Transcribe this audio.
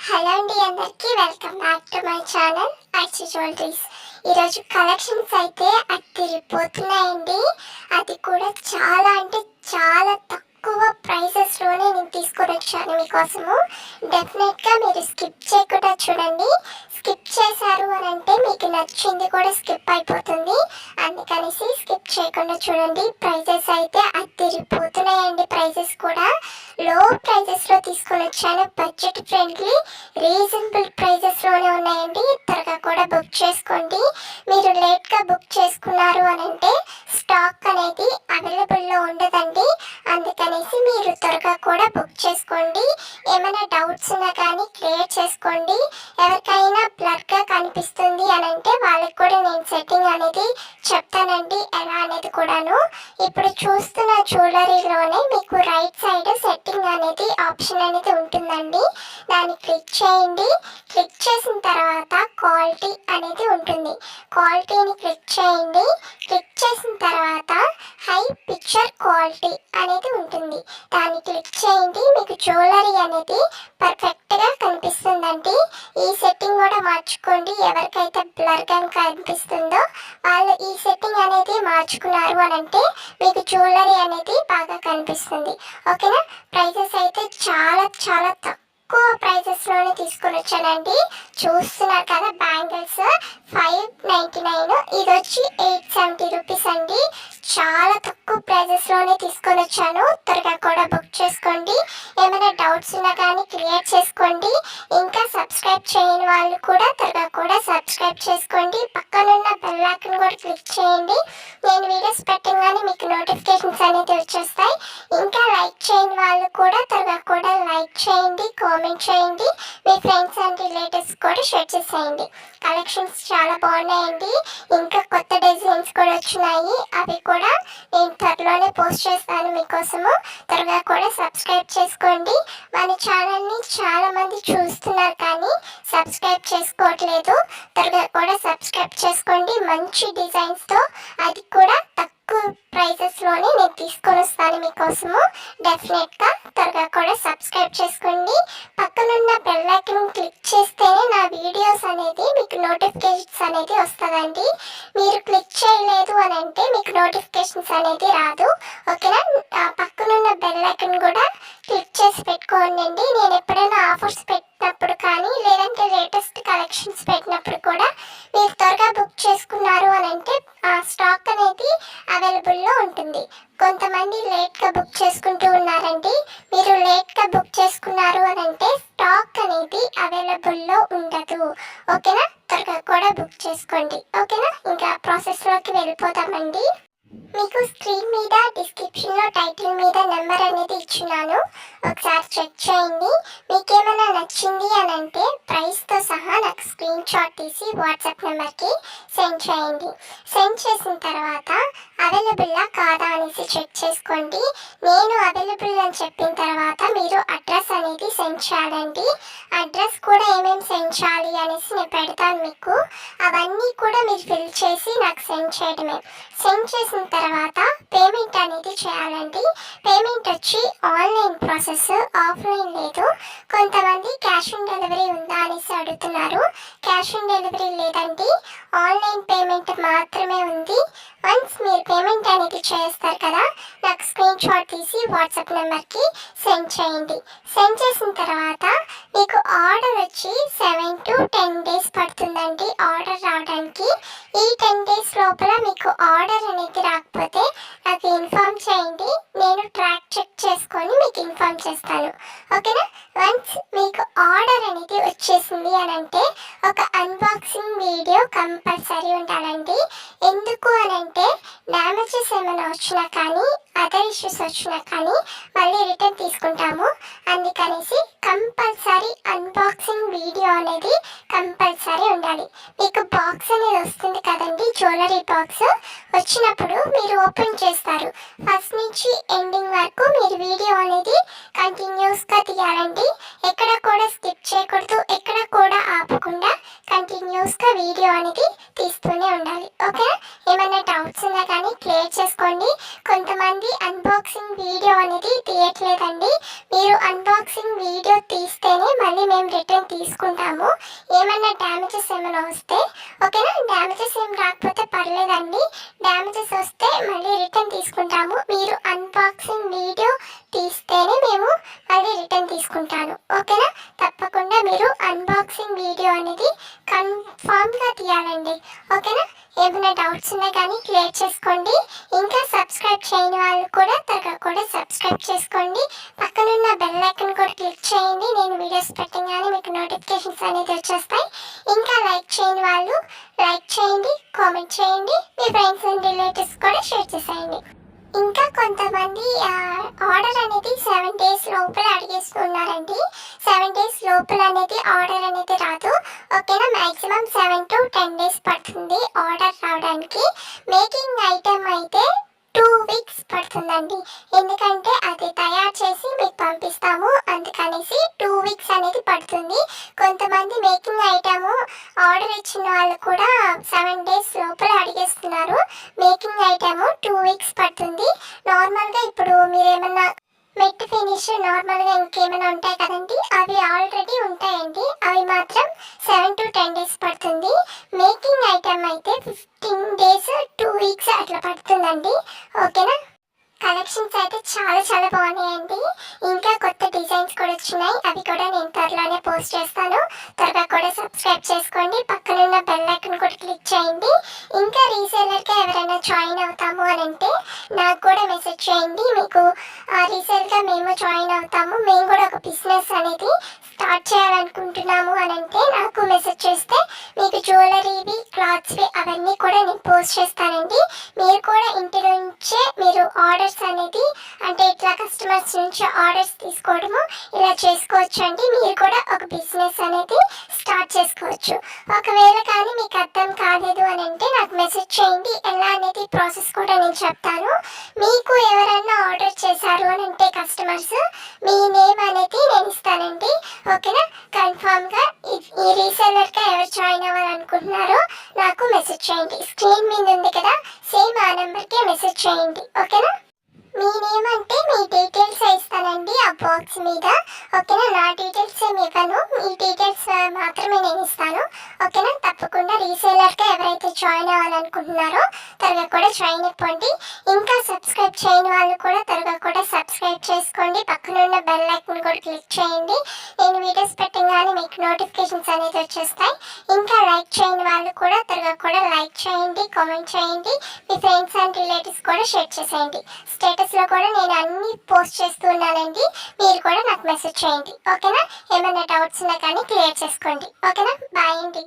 Hello అండి, అందరికీ welcome back to my channel Archi jewelleries. ఈరోజు కలెక్షన్స్ అయితే అదిరిపోతున్నాయండి. అది కూడా చాలా అంటే చాలా తక్కువ ప్రైసెస్లోనే నేను తీసుకొని వచ్చాను మీకోసము. డెఫినెట్గా మీరు స్కిప్ చేయకుండా చూడండి. స్కిప్ చేశారు అని అంటే మీకు నచ్చింది కూడా స్కిప్ అయిపోతుంది. అందుకనేసి స్కిప్ చేయకుండా చూడండి. ప్రైజెస్ అయితే అదిరిపోతున్నాయండి. ప్రైజెస్ కూడా లో ప్రైజెస్లో తీసుకొని వచ్చాను. బడ్జెట్ ఫ్రెండ్లీ రీజనబుల్ ప్రైజెస్లోనే ఉన్నాయండి. త్వరగా కూడా బుక్ చేసుకోండి. మీరు లేట్గా బుక్ చేసుకున్నారు అని అంటే స్టాక్ అనేది అవైలబుల్లో ఉండదండి. అందుకనేసి మీరు త్వరగా కూడా బుక్ చేసుకోండి. ఏమైనా డౌట్స్ ఉన్నా కానీ క్లియర్ చేసుకోండి. ఎవరికైనా బ్లర్గా కనిపిస్తుంది అని అంటే వాళ్ళకి కూడా నేను సెట్టింగ్ అనేది చెప్తానండి, ఎలా అనేది కూడాను. ఇప్పుడు చూస్తున్న జ్యువెలరీలోనే మీకు రైట్ సైడ్ సెట్టింగ్ అనేది ఆప్షన్ అనేది ఉంటుందండి. దాన్ని క్లిక్ చేయండి. క్లిక్ చేసిన తర్వాత క్వాలిటీ అనేది ఉంటుంది. క్వాలిటీని క్లిక్ చేయండి. క్లిక్ చేసిన తర్వాత హై పిక్చర్ క్వాలిటీ అనేది ఉంటుంది. దాన్ని క్లిక్ చేయండి. మీకు జ్యువెలరీ అనేది పర్ఫెక్ట్గా కనిపిస్తుందండి. ఈ సెట్టింగ్ కూడా మార్చుకోండి. ఎవరికైతే బ్లర్గా కనిపిస్తుందో వాళ్ళు ఈ సెట్టింగ్ అనేది మార్చుకున్నారు అని అంటే మీకు జ్యువెలరీ అనేది బాగా కనిపిస్తుంది. ఓకేనా. ప్రైజెస్ అయితే చాలా చాలా తక్కువ ప్రైజెస్లోనే తీసుకొని వచ్చానండి. చూస్తున్నారు కదా, బ్యాంగిల్స్ 599, ఇది వచ్చి 870 రూపీస్ అండి. చాలా తక్కువ ప్రైజెస్లోనే తీసుకొని వచ్చాను. త్వరగా కూడా బుక్ చేసుకోండి. ఏమైనా డౌట్స్ ఉన్నా కానీ క్లియర్ చేసుకోండి. ఇంకా సబ్స్క్రైబ్ చేయని వాళ్ళు కూడా త్వరగా కూడా సబ్స్క్రైబ్ చేసుకోండి. పక్కనున్న బెల్ ఐకాన్ కూడా క్లిక్ చేయండి. నేను వీడియోస్ పెట్టగానే మీకు నోటిఫికేషన్స్ అనేది వచ్చేస్తాయి. ఇంకా లైక్ చేయని వాళ్ళు కూడా త్వరగా కూడా లైక్ చేయండి, కామెంట్ చేయండి. మీ ఫ్రెండ్స్ అండ్ రిలేటివ్స్ కూడా షేర్ చేసేయండి. కలెక్షన్స్ చాలా బాగున్నాయండి. ఇంకా కొత్త డిజైన్స్ కూడా వచ్చినాయి. అవి కూడా నేను త్వరలోనే పోస్ట్ చేస్తాను మీకోసము. త్వరగా కూడా సబ్స్క్రైబ్ చేసుకోండి. మన ఛానల్ని చాలా మంది చూస్తున్నారు కానీ సబ్స్క్రైబ్ చేసుకోవట్లేదు. త్వరగా కూడా సబ్స్క్రైబ్ చేసుకోండి. మంచి డిజైన్స్తో, అది కూడా తక్కువ ప్రైజెస్లోనే నేను తీసుకొని వస్తాను మీకోసము. డెఫినెట్గా త్వరగా కూడా సబ్స్క్రైబ్ చేసుకోండి. పక్కనున్న బెల్ ఐకాన్ క్లిక్ చేస్తేనే నా వీడియోస్ అనేది మీకు నోటిఫికేషన్స్ అనేది వస్తుందండి. మీరు క్లిక్ చేయలేదు అని అంటే మీకు నోటిఫికేషన్స్ అనేది రాదు. ఓకేనా. పక్కనున్న బెల్ ఐకాన్ కూడా క్లిక్ చేసి పెట్టుకోండి. నేను ఎప్పుడైనా ఆఫర్స్ పెట్టినప్పుడు కానీ లేదంటే లేటెస్ట్ కలెక్షన్స్ పెట్టినప్పుడు కూడా మీరు త్వరగా బుక్ చేసుకున్నారు అని అంటే ఆ స్టాక్ అనేది అవైలబుల్లో ఉంటుంది. కొంతమంది లేట్గా బుక్ చేసుకుంటూ ఉన్నారండి. మీరు లేట్గా బుక్ చేసుకున్నారు అని అంటే స్టాక్ అనేది అవైలబుల్లో ఉండదు. ఓకేనా. త్వరగా కూడా బుక్ చేసుకోండి. ఓకేనా. ఇంకా ప్రాసెస్లోకి వెళ్ళిపోతామండి. మీకు స్క్రీన్ మీద డిస్క్రిప్షన్లో టైటిల్ మీద నెంబర్ అనేది ఇచ్చున్నాను. ఒకసారి చెక్ చేయండి. మీకు ఏమైనా నచ్చింది అని అంటే ప్రైస్తో సహా నాకు స్క్రీన్ షాట్ తీసి వాట్సాప్ నెంబర్కి సెండ్ చేయండి. సెండ్ చేసిన తర్వాత అవైలబుల్లా కాదా అనేసి చెక్ చేసుకోండి. నేను అవైలబుల్ అని చెప్పిన తర్వాత మీరు అడ్రస్ అనేది సెండ్ చేయాలండి. అడ్రస్ కూడా ఏమేమి సెండ్ చేయాలి అనేసి నేను పెడతాను మీకు. అవన్నీ కూడా మీరు ఫిల్ చేసి నాకు సెండ్ చేయడమే. సెండ్ చేసిన తర్వాత పేమెంట్ అనేది చేయాలండి. పేమెంట్ వచ్చి ఆన్లైన్ ప్రాసెస్, ఆఫ్లైన్ లేదు. కొంతమంది క్యాష్ ఆన్ డెలివరీ ఉందా అనేసి అడుగుతున్నారు. క్యాష్ ఆన్ డెలివరీ లేదండి, ఆన్లైన్ పేమెంట్ మాత్రమే ఉంది. వన్స్ మీరు పేమెంట్ అనేది చేస్తారు కదా, నాకు స్క్రీన్ షాట్ తీసి వాట్సాప్ నెంబర్కి సెండ్ చేయండి. సెండ్ చేసిన తర్వాత మీకు ఆర్డర్ వచ్చి 7 to 10 days పడుతుందండి ఆర్డర్ రావడానికి. ఈ 10 days లోపల మీకు ఆర్డర్ అనేది రాకపోతే నాకు ఇన్ఫార్మ్ చేయండి. నేను ట్రాక్ చెక్ చేసుకొని మీకు ఇన్ఫార్మ్ చేస్తాను. ఓకేనా. వన్స్ మీకు ఆర్డర్ అనేది వచ్చేసింది అని అంటే ఒక అన్బాక్సింగ్ వీడియో కంపల్సరీ ఉండాలండి. ఎందుకు అని అంటే డ్యామేజెస్ ఏమైనా వచ్చినా కానీ అదర్ ఇష్యూస్ వచ్చినా కానీ మళ్ళీ రిటర్న్ తీసుకుంటాము. అందుకనేసి కంపల్సరీ అన్బాక్సింగ్ వీడియో అనేది కంపల్సరీ ఉండాలి. మీకు బాక్స్ అనేది వస్తుంది కదండి, జ్యువెలరీ బాక్స్. వచ్చినప్పుడు మీరు ఓపెన్ చేస్తారు. ఫస్ట్ నుంచి ఎండింగ్ వరకు మీరు వీడియో అనేది కంటిన్యూస్గా తీయాలండి. ఎక్కడ కూడా స్కిప్ చేయకూడదు, ఎక్కడ కూడా ఆపకుండా కంటిన్యూస్గా వీడియో అనేది తీస్తూనే ఉండాలి. ఓకే. ఏమైనా డౌట్స్ ఉన్నా కానీ క్లియర్ చేసుకోండి. కొంతమంది అన్బాక్సింగ్ వీడియో అనేది తీయట్లేదండి. మీరు అన్బాక్సింగ్ వీడియో తీస్తేనే మళ్ళీ మేము రిటర్న్ తీసుకుంటాము. ఏమన్నా డ్యామేజెస్ ఏమైనా వస్తే, ఓకేనా. డ్యామేజెస్ ఏం రాకపోతే పర్లేదండి. డ్యామేజెస్ వస్తే మళ్ళీ రిటర్న్ తీసుకుంటాము. మీరు అన్బాక్సింగ్ వీడియో తీస్తేనే మేము మళ్ళీ రిటర్న్ తీసుకుంటాను, ఓకేనా. తప్పకుండా మీరు అన్బాక్సింగ్ వీడియో అనేది కన్ఫామ్గా తీయాలండి, ఓకేనా. ఏమైనా డౌట్స్ ఉన్నా కానీ క్లియర్ చేసుకోండి. ఇంకా సబ్స్క్రైబ్ చేయని వాళ్ళు కూడా త్వరగా కూడా సబ్స్క్రైబ్ చేసుకోండి. పక్కనున్న బెల్ ఐకాన్ కూడా క్లిక్ చేయండి. నేను వీడియోస్ పెట్టగానే మీకు నోటిఫికేషన్స్ అనేది వచ్చేస్తాయి. ఇంకా లైక్ చేయని వాళ్ళు లైక్ చేయండి, కామెంట్ చేయండి, మీ ఫ్రెండ్స్ అండ్ రిలేటివ్స్ కూడా షేర్ చేసేయండి. ఇంకా కొంతమంది ఆర్డర్ అనేది 7 days లోపల అడిగేస్తున్నారండి. 7 days లోపల అనేది ఆర్డర్ అనేది రాదు, ఓకేనా. మ్యాక్సిమం 7 to 10 days పడుతుంది ఆర్డర్ రావడానికి. మేకింగ్ ఐటమ్ అయితే 2 weeks పడుతుందండి. ఎందుకంటే అది తయారు చేసి మీకు పంపిస్తాము, అందుకనేసి 2 weeks అనేది పడుతుంది. కొంతమంది మేకింగ్ ఐటమ్ ఆర్డర్ ఇచ్చిన వాళ్ళు కూడా 7 days లోపల అడిగేస్తున్నారు. మేకింగ్ ఐటమ్ 2 weeks పడుతుంది. నార్మల్గా ఇప్పుడు మీరేమన్నా మెట్ ఫినిష్ నార్మల్గా ఇంకేమైనా ఉంటాయి కదండి, అవి ఆల్రెడీ ఉంటాయండి. అవి మాత్రం 7 to 10 days పడుతుంది. మేకింగ్ ఐటమ్ అయితే 15 days 2 weeks అట్లా పడుతుందండి, ఓకేనా. కలెక్షన్స్ అయితే చాలా బాగున్నాయండి. ఇంకా కొత్త డిజైన్స్ కూడా వచ్చినాయి, అవి కూడా నేను త్వరలోనే పోస్ట్ చేస్తాను. త్వరగా కూడా సబ్స్క్రైబ్ చేసుకోండి. పక్కనున్న బెల్ ఐకాన్ కూడా క్లిక్ చేయండి. ఇంకా రీసేలర్గా ఎవరైనా జాయిన్ అవుతాము అని అంటే నాకు కూడా మెసేజ్ చేయండి. మీకు రీసేల్గా మేము జాయిన్ అవుతాము, మేము కూడా ఒక బిజినెస్ అనేది స్టార్ట్ చేయాలనుకుంటున్నాము అని అంటే నాకు మెసేజ్ చేస్తే మీకు జ్యువెలరీవి, క్లాత్స్వి అవన్నీ కూడా నేను పోస్ట్ చేస్తానండి. మీరు కూడా ఇంటి నుంచే మీరు ఆర్డర్స్ అనేది అంటే ఇట్లా కస్టమర్స్ నుంచి ఆర్డర్స్ తీసుకోవడము ఇలా చేసుకోవచ్చు అండి. మీరు కూడా ఒక బిజినెస్ అనేది స్టార్ట్ చేసుకోవచ్చు. ఒకవేళ కానీ మీకు అర్థం కాలేదు అని అంటే నాకు మెసేజ్ చేయండి, ఎలా అనేది ప్రాసెస్ కూడా నేను చెప్తాను. మీకు ఎవరైనా ఆర్డర్ చేశారు అని అంటే కస్టమర్స్ మీ నేమ్ అనేది నేను ఇస్తానండి, ఓకేనా. కన్ఫామ్గా ఈ రీసెలర్గా ఎవరు జాయిన్ అవ్వాలనుకుంటున్నారో నాకు మెసేజ్ చేయండి. స్క్రీన్ మీద ఉంది కదా, సేమ్ ఆ నెంబర్కే మెసేజ్ చేయండి, ఓకేనా. మీ నేమ్ అంటే మీ డీటెయిల్స్ ఇస్తానండి ఆ బాక్స్ మీద, ఓకేనా. నా డీటెయిల్స్ ఏమి ఇవ్వను, మీ డీటెయిల్స్ మాత్రమే నేను ఇస్తాను, ఓకేనా. తప్పకుండా రీసేలర్గా ఎవరైతే జాయిన్ అవ్వాలనుకుంటున్నారో త్వరగా కూడా జాయిన్ అయిపోండి. ఇంకా సబ్స్క్రైబ్ చేయని వాళ్ళు కూడా త్వరగా కూడా సబ్స్క్రైబ్ చేసుకోండి. పక్కనున్న బెల్ ఐకాన్ కూడా క్లిక్ చేయండి. నేను వీడియోస్ పెట్టగానే మీకు నోటిఫికేషన్స్ అనేది వచ్చేస్తాయి. ఇంకా లైక్ చేయని వాళ్ళు కూడా త్వరగా కూడా లైక్ చేయండి, కామెంట్ చేయండి, మీ ఫ్రెండ్స్ అండ్ రిలేటివ్స్ కూడా షేర్ చేసేయండి. స్టేటస్లో కూడా నేను అన్ని పోస్ట్ చేస్తున్నానండి, మీరు కూడా నాకు మెసేజ్ చేయండి, ఓకేనా. ఏమైనా డౌట్స్ ఉన్నా కానీ క్లియర్ చేసుకోండి, ఓకేనా. బాయ్ అండి.